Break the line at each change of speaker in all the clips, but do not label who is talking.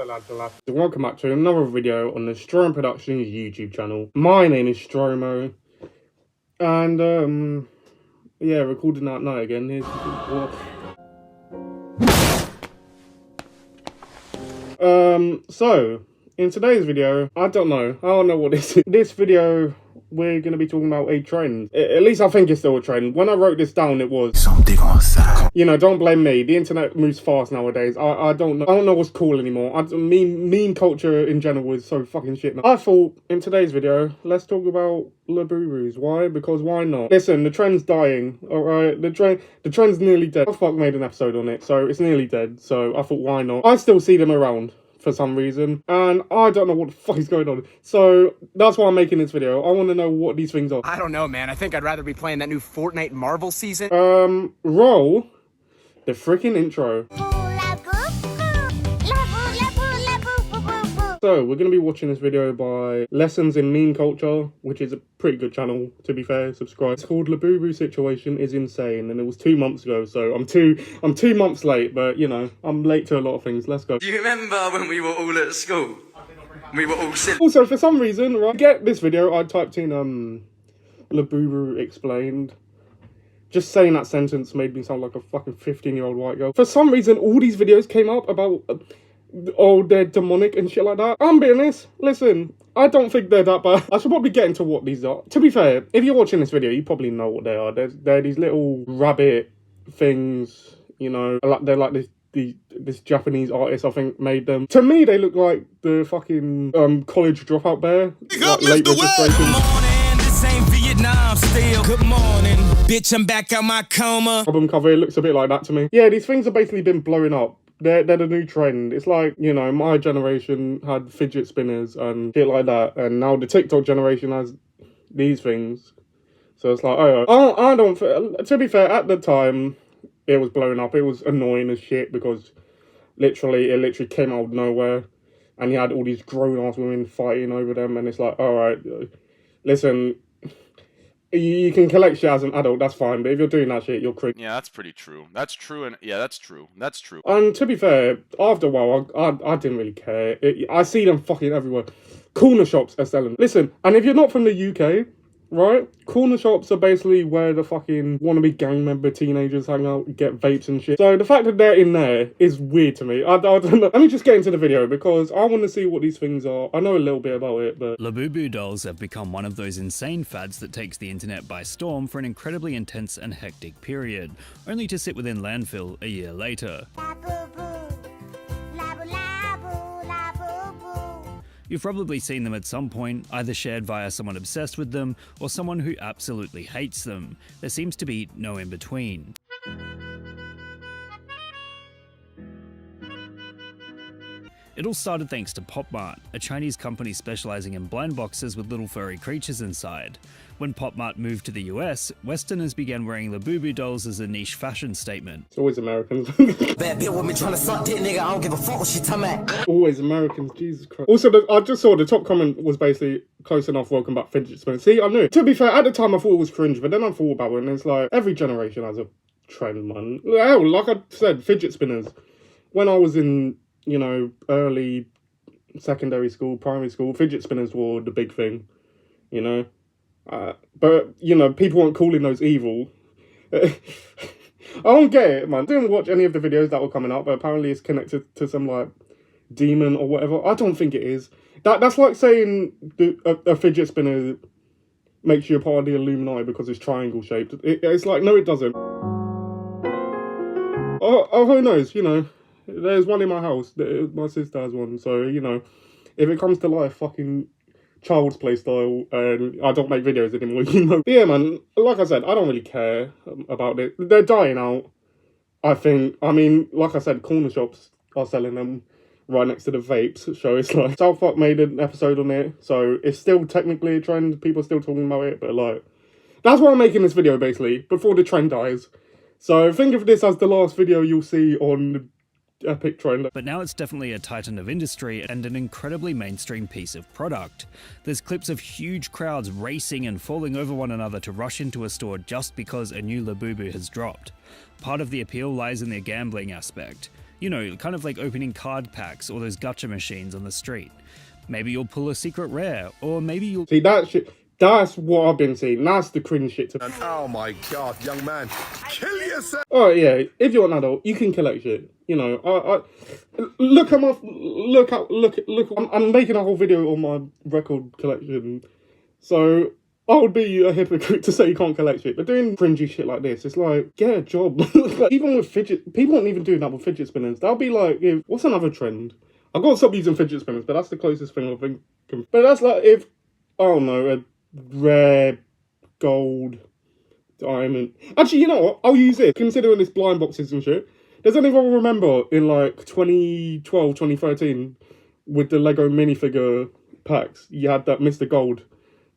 Hello lads, welcome back to another video on the Stromo Productions YouTube channel. My name is Stromo, and yeah, recording that night again. Here's so in today's video, I don't know what this is. This video, we're going to be talking about a trend. At least I think it's still a trend. When I wrote this down, it was something outside. You know, don't blame me. The internet moves fast nowadays. I don't know what's cool anymore. Meme culture in general is so fucking shit now. I thought in today's video, let's talk about Labubus. Why? Because why not? Listen, the trend's dying. Alright, the trend's nearly dead. I fuck made an episode on it, so it's nearly dead. So I thought, why not? I still see them around for some reason, and I don't know what the fuck is going on. So that's why I'm making this video. I want to know what these things are.
I don't know, man. I think I'd rather be playing that new Fortnite Marvel season.
Roll the freaking intro. So we're going to be watching this video by Lessons in Meme Culture, which is a pretty good channel, to be fair. Subscribe. It's called Labubu Situation is Insane, and it was 2 months ago, so I'm two months late, but you know, I'm late to a lot of things. Let's go.
Do you remember when we were all at school? We were all silly.
Also, for some reason, right, to get this video, I typed in Labubu explained. Just saying that sentence made me sound like a fucking 15-year-old white girl. For some reason, all these videos came up about oh, they're demonic and shit like that. I'm being honest, listen, I don't think they're that bad. I should probably get into what these are. To be fair, if you're watching this video, you probably know what they are. They're these little rabbit things, you know, they're like this Japanese artist, I think, made them. To me, they look like the fucking college dropout bear. Like, late registration.
Vietnam still. Good morning, bitch, I'm back out my coma.
Album cover, it looks a bit like that to me. Yeah, these things have basically been blowing up. They're the new trend. It's like, you know, my generation had fidget spinners and shit like that, and now the TikTok generation has these things. So it's like, I don't, to be fair, at the time, it was blowing up. It was annoying as shit because it literally came out of nowhere, and you had all these grown-ass women fighting over them, and it's like, alright, listen, you can collect shit as an adult, that's fine, but if you're doing that shit, you're cringe.
Yeah, that's pretty true. That's true, and yeah, that's true. That's true.
And to be fair, after a while, I didn't really care. I see them fucking everywhere. Corner shops are selling. Listen, and if you're not from the UK, right? Corner shops are basically where the fucking wannabe gang member teenagers hang out, get vapes and shit. So the fact that they're in there is weird to me. I don't know. Let me just get into the video because I want to see what these things are. I know a little bit about it, but
Labubu dolls have become one of those insane fads that takes the internet by storm for an incredibly intense and hectic period, only to sit within landfill a year later. You've probably seen them at some point, either shared via someone obsessed with them or someone who absolutely hates them. There seems to be no in between. It all started thanks to PopMart, a Chinese company specializing in blind boxes with little furry creatures inside. When PopMart moved to the US, Westerners began wearing Labubu dolls as a niche fashion statement.
it's always Americans.
Bad bitch with me trying to suck dick, nigga. I don't give a fuck what she tell me.
Always Americans, Jesus Christ. Also, I just saw the top comment was basically close enough, welcome back fidget spinner. See, I knew it. To be fair, at the time I thought it was cringe, but then I thought about it and it's like, every generation has a trend, man. Hell, like I said, fidget spinners. When I was in, you know, early secondary school, primary school, fidget spinners were the big thing, you know. But, you know, people weren't calling those evil. I don't get it, man. I didn't watch any of the videos that were coming up, but apparently it's connected to some, like, demon or whatever. I don't think it is. That's like saying a fidget spinner makes you a part of the Illuminati because it's triangle shaped. It's like, no, it doesn't. Oh, who knows, you know. There's one in my house. My sister has one. So, you know, if it comes to life, fucking child's play style, and I don't make videos anymore, you know. But yeah, man, like I said, I don't really care about it. They're dying out, I think. I mean, like I said, corner shops are selling them right next to the vapes. So it's like, South Park made an episode on it. So it's still technically a trend. People are still talking about it. But like, that's why I'm making this video, basically, before the trend dies. So think of this as the last video you'll see on the epic trend.
But now it's definitely a titan of industry and an incredibly mainstream piece of product. There's clips of huge crowds racing and falling over one another to rush into a store just because a new Labubu has dropped. Part of the appeal lies in their gambling aspect. You know, kind of like opening card packs or those gacha machines on the street. Maybe you'll pull a secret rare, or maybe you'll...
See, that shit, that's what I've been seeing. That's the cringe shit.
Oh my god, young man, kill yourself!
Oh yeah, if you're an adult, you can collect shit. You know, look at my look. I'm making a whole video on my record collection, so I would be a hypocrite to say you can't collect shit. But doing cringy shit like this, it's like, get a job. Like, even with fidget, people aren't even doing that with fidget spinners. That'll be like, what's another trend? I've got to stop using fidget spinners, but that's the closest thing I think. But that's like if, I don't know, a rare gold diamond. Actually, you know what? I'll use it. Considering this blind boxes and shit. Does anyone remember in like 2012, 2013 with the Lego minifigure packs, you had that Mr. Gold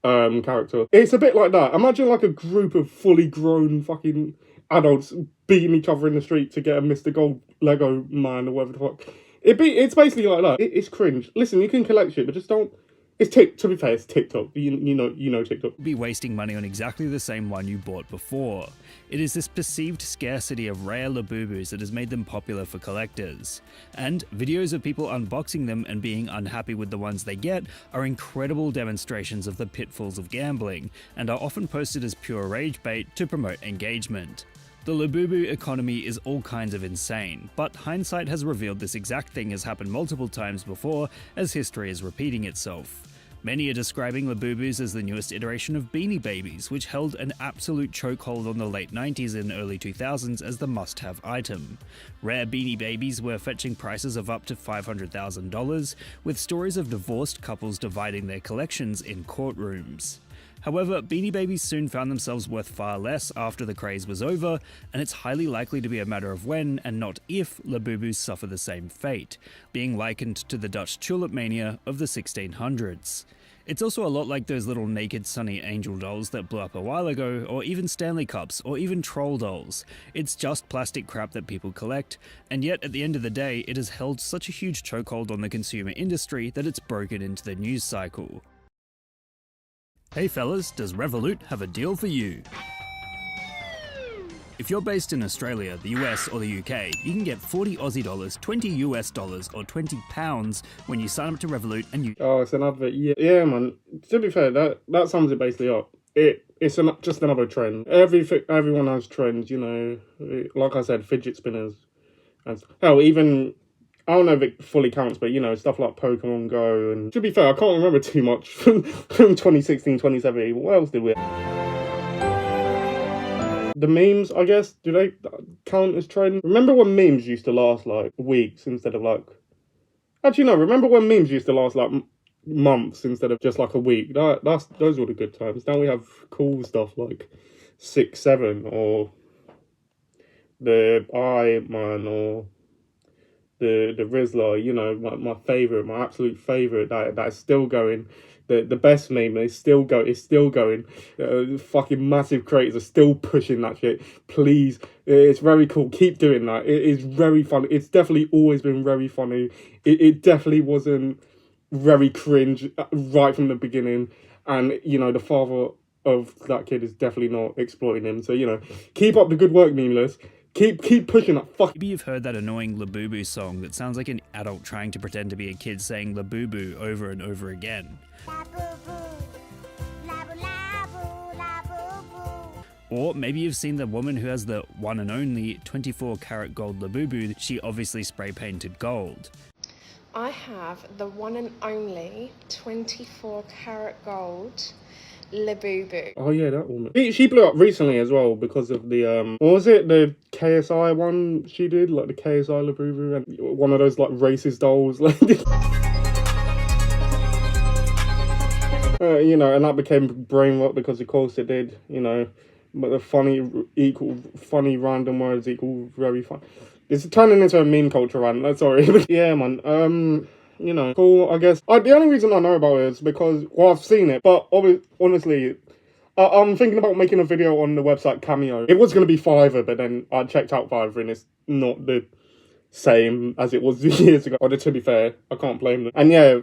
character? It's a bit like that. Imagine like a group of fully grown fucking adults beating each other in the street to get a Mr. Gold Lego man or whatever the fuck. It's basically like that. It's cringe. Listen, you can collect shit, but just don't. To be fair, it's TikTok. You know TikTok.
Be wasting money on exactly the same one you bought before. It is this perceived scarcity of rare Labubus that has made them popular for collectors. And videos of people unboxing them and being unhappy with the ones they get are incredible demonstrations of the pitfalls of gambling, and are often posted as pure rage bait to promote engagement. The Labubu economy is all kinds of insane, but hindsight has revealed this exact thing has happened multiple times before, as history is repeating itself. Many are describing Labubus as the newest iteration of Beanie Babies, which held an absolute chokehold on the late 90s and early 2000s as the must-have item. Rare Beanie Babies were fetching prices of up to $500,000, with stories of divorced couples dividing their collections in courtrooms. However, Beanie Babies soon found themselves worth far less after the craze was over, and it's highly likely to be a matter of when, and not if, Labubus suffer the same fate, being likened to the Dutch tulip mania of the 1600s. It's also a lot like those little naked Sunny Angel dolls that blew up a while ago, or even Stanley Cups, or even Troll dolls. It's just plastic crap that people collect, and yet at the end of the day, it has held such a huge chokehold on the consumer industry that it's broken into the news cycle. Hey fellas, does Revolut have a deal for you? If you're based in Australia, the US or the UK, you can get 40 Aussie dollars, 20 US dollars or 20 pounds when you sign up to Revolut and you...
Oh, it's another... Yeah, man. To be fair, that sums it basically up. It's just another trend. Everyone has trends, you know. Like I said, fidget spinners. And hell, even... I don't know if it fully counts, but, you know, stuff like Pokemon Go. And to be fair, I can't remember too much from 2016, 2017. What else did we... The memes, I guess, do they count as trend? Remember when memes used to last, like, weeks instead of, like... Actually, no, remember when memes used to last, like, months instead of just, like, a week? Those were the good times. Now we have cool stuff like 6-7 or the Man or... The Rizzler, you know, my favourite, my absolute favourite, that is still going. The best meme is still going. Fucking massive creators are still pushing that shit. Please, it's very cool. Keep doing that. It is very funny. It's definitely always been very funny. It definitely wasn't very cringe right from the beginning. And, you know, the father of that kid is definitely not exploiting him. So, you know, keep up the good work, memeless. Keep pushing that fuck.
Maybe you've heard that annoying Labubu song that sounds like an adult trying to pretend to be a kid saying Labubu over and over again. Or maybe you've seen the woman who has the one and only 24 karat gold Labubu that she obviously spray painted gold.
I have the one and only 24 karat gold Labubu.
Oh yeah, that woman. She blew up recently as well because of the what was it, the KSI one she did, like the KSI Labubu, and one of those like racist dolls, like you know, and that became brainwashed because of course it did, you know. But the funny random words equal very fun. It's turning into a meme culture rant. Sorry, yeah, man. You know, cool, I guess. The only reason I know about it is because, well, I've seen it, but honestly, I'm thinking about making a video on the website Cameo. It was going to be Fiverr, but then I checked out Fiverr and it's not the same as it was years ago. Or to be fair, I can't blame them. And yeah,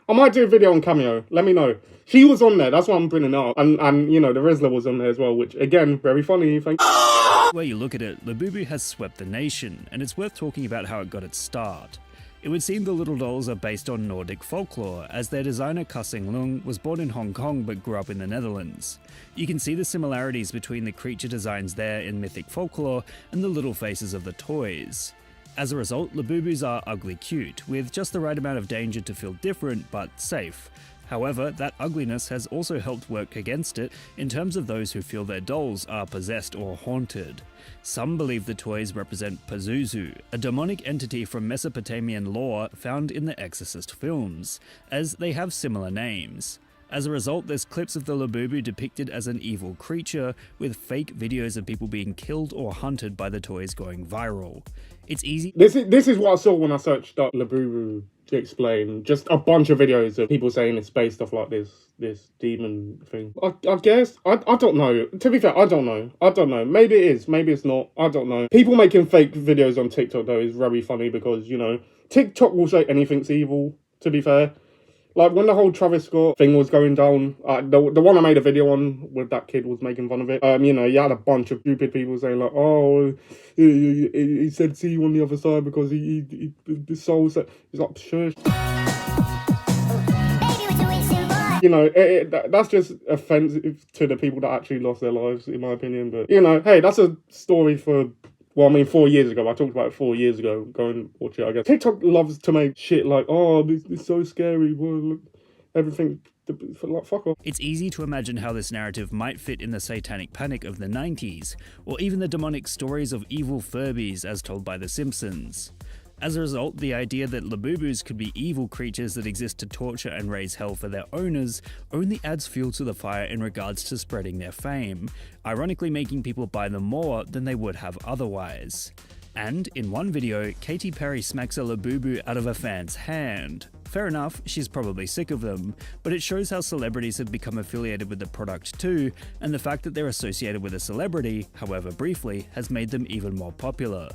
I might do a video on Cameo. Let me know. She was on there, that's why I'm bringing it up. And you know, the Rizzler was on there as well, which, again, very funny, thank you.
Where you look at it, Labubu has swept the nation, and it's worth talking about how it got its start. It would seem the little dolls are based on Nordic folklore, as their designer Kassing Lung was born in Hong Kong but grew up in the Netherlands. You can see the similarities between the creature designs there in mythic folklore and the little faces of the toys. As a result, Labubus are ugly cute, with just the right amount of danger to feel different but safe. However, that ugliness has also helped work against it in terms of those who feel their dolls are possessed or haunted. Some believe the toys represent Pazuzu, a demonic entity from Mesopotamian lore found in the Exorcist films, as they have similar names. As a result, there's clips of the Labubu depicted as an evil creature, with fake videos of people being killed or hunted by the toys going viral. It's easy.
This is what I saw when I searched up Labubu to explain. Just a bunch of videos of people saying it's based off like this demon thing. I guess. I don't know. To be fair, I don't know. Maybe it is. Maybe it's not. I don't know. People making fake videos on TikTok though is very funny because, you know, TikTok will say anything's evil, to be fair. Like, when the whole Travis Scott thing was going down, the one I made a video on with that kid was making fun of it. You know, you had a bunch of stupid people saying, like, oh, he said see you on the other side because the soul said... He's like, shush. You know, that's just offensive to the people that actually lost their lives, in my opinion. But, you know, hey, that's a story for... Well, I mean, 4 years ago. I talked about it 4 years ago. Go and watch it, I guess. TikTok loves to make shit like, oh, this is so scary. Well, look, everything, like, fuck off.
It's easy to imagine how this narrative might fit in the satanic panic of the 90s, or even the demonic stories of evil Furbies as told by The Simpsons. As a result, the idea that Labubus could be evil creatures that exist to torture and raise hell for their owners only adds fuel to the fire in regards to spreading their fame, ironically making people buy them more than they would have otherwise. And, in one video, Katy Perry smacks a Labubu out of a fan's hand. Fair enough, she's probably sick of them, but it shows how celebrities have become affiliated with the product too, and the fact that they're associated with a celebrity, however briefly, has made them even more popular.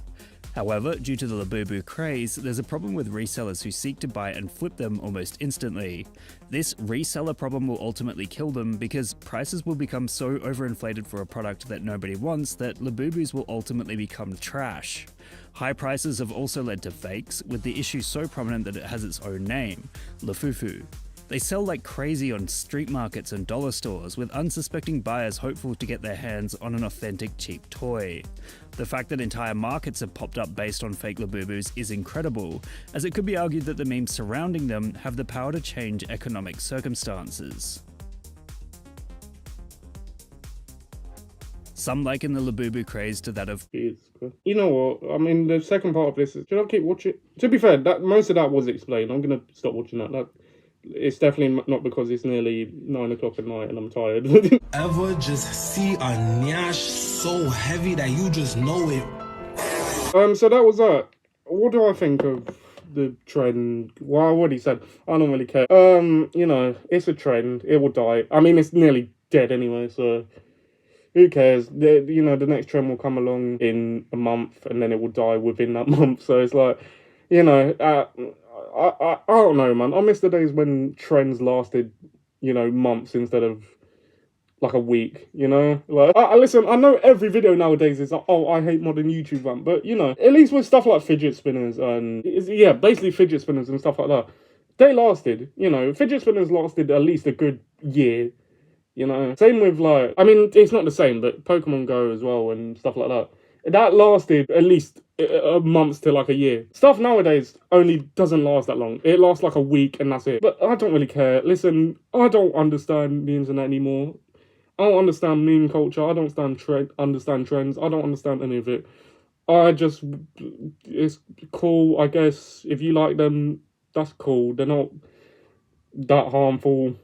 However, due to the Labubu craze, there's a problem with resellers who seek to buy and flip them almost instantly. This reseller problem will ultimately kill them because prices will become so overinflated for a product that nobody wants that Labubus will ultimately become trash. High prices have also led to fakes, with the issue so prominent that it has its own name, Lafufu. They sell like crazy on street markets and dollar stores, with unsuspecting buyers hopeful to get their hands on an authentic cheap toy. The fact that entire markets have popped up based on fake Labubus is incredible, as it could be argued that the memes surrounding them have the power to change economic circumstances. Some liken the Labubu craze to that of...
You know what? I mean, the second part of this is... Should I keep watching? To be fair, most of that was explained. I'm going to stop watching that. It's definitely not because it's nearly 9 o'clock at night and I'm tired.
Ever just see a nyash so heavy that you just know it?
So that was that. What do I think of the trend? Well, I already said I don't really care. You know, it's a trend. It will die. I mean, it's nearly dead anyway, so who cares? You know, the next trend will come along in a month and then it will die within that month. So it's like, you know, I don't know, man. I miss the days when trends lasted, you know, months instead of like a week, you know? Like, listen, I know every video nowadays is like, oh, I hate modern YouTube, man. But, you know, at least with stuff like fidget spinners and, yeah, basically fidget spinners and stuff like that, they lasted, you know. Fidget spinners lasted at least a good year, you know? Same with, like, I mean, it's not the same, but Pokemon Go as well and stuff like that. That lasted at least a month to like a year. Stuff nowadays only doesn't last that long. It lasts like a week and that's it. But I don't really care. Listen, I don't understand the internet anymore. I don't understand meme culture. I don't understand trends. I don't understand any of it. It's cool, I guess. If you like them, that's cool. They're not that harmful.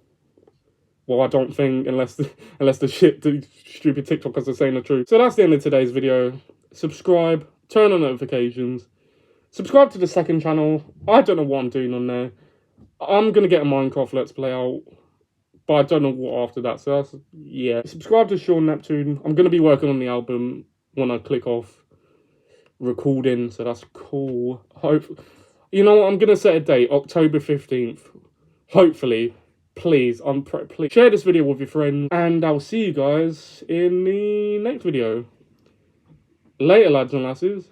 Well, I don't think, unless the stupid TikTokers are saying the truth. So that's the end of today's video. Subscribe, turn on notifications, subscribe to the second channel. I don't know what I'm doing on there. I'm going to get a Minecraft Let's Play out, but I don't know what after that. So that's, yeah. Subscribe to Sean Neptune. I'm going to be working on the album when I click off recording, so that's cool. You know what, I'm going to set a date, October 15th. Hopefully. Please, please share this video with your friends, and I'll see you guys in the next video. Later, lads and lasses.